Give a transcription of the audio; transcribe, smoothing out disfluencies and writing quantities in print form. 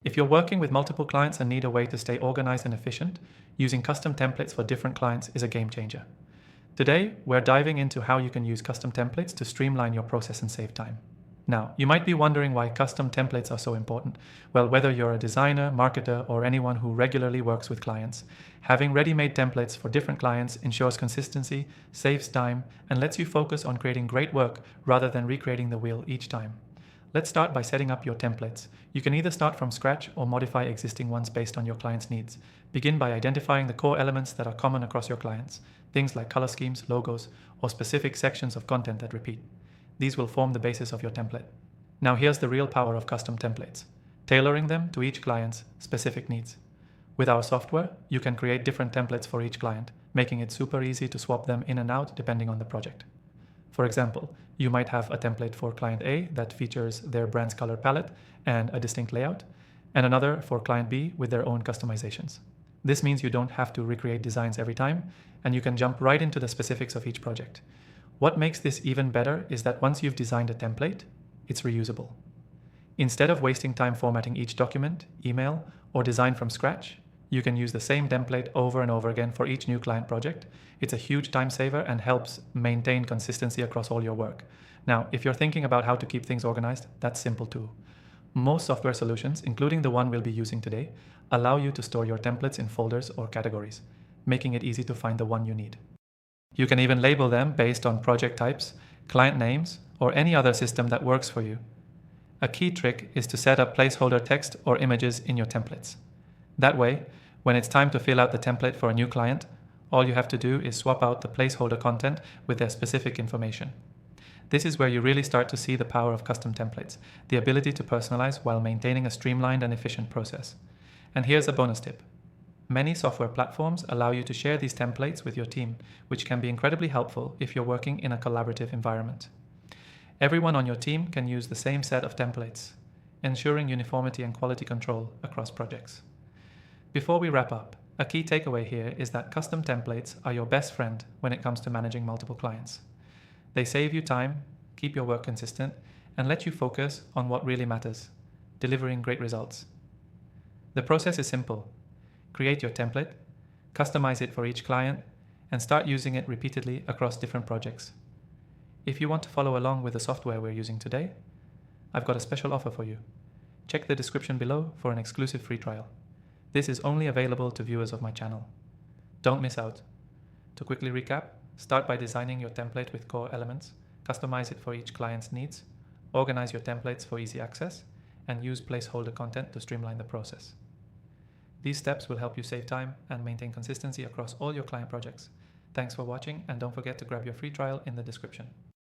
If you're working with multiple clients and need a way to stay organized and efficient, using custom templates for different clients is a game changer. Today, we're diving into how you can use custom templates to streamline your process and save time. Now, you might be wondering why custom templates are so important. Well, whether you're a designer, marketer, or anyone who regularly works with clients, having ready-made templates for different clients ensures consistency, saves time, and lets you focus on creating great work rather than recreating the wheel each time. Let's start by setting up your templates. You can either start from scratch or modify existing ones based on your client's needs. Begin by identifying the core elements that are common across your clients, things like color schemes, logos, or specific sections of content that repeat. These will form the basis of your template. Now here's the real power of custom templates, tailoring them to each client's specific needs. With our software, you can create different templates for each client, making it super easy to swap them in and out depending on the project. For example, you might have a template for client A that features their brand's color palette and a distinct layout, and another for client B with their own customizations. This means you don't have to recreate designs every time, and you can jump right into the specifics of each project. What makes this even better is that once you've designed a template, it's reusable. Instead of wasting time formatting each document, email, or design from scratch, you can use the same template over and over again for each new client project. It's a huge time saver and helps maintain consistency across all your work. Now, if you're thinking about how to keep things organized, that's simple too. Most software solutions, including the one we'll be using today, allow you to store your templates in folders or categories, making it easy to find the one you need. You can even label them based on project types, client names, or any other system that works for you. A key trick is to set up placeholder text or images in your templates. That way, when it's time to fill out the template for a new client, all you have to do is swap out the placeholder content with their specific information. This is where you really start to see the power of custom templates, the ability to personalize while maintaining a streamlined and efficient process. And here's a bonus tip. Many software platforms allow you to share these templates with your team, which can be incredibly helpful if you're working in a collaborative environment. Everyone on your team can use the same set of templates, ensuring uniformity and quality control across projects. Before we wrap up, a key takeaway here is that custom templates are your best friend when it comes to managing multiple clients. They save you time, keep your work consistent, and let you focus on what really matters, delivering great results. The process is simple. Create your template, customize it for each client, and start using it repeatedly across different projects. If you want to follow along with the software we're using today, I've got a special offer for you. Check the description below for an exclusive free trial. This is only available to viewers of my channel. Don't miss out. To quickly recap, start by designing your template with core elements, customize it for each client's needs, organize your templates for easy access, and use placeholder content to streamline the process. These steps will help you save time and maintain consistency across all your client projects. Thanks for watching, and don't forget to grab your free trial in the description.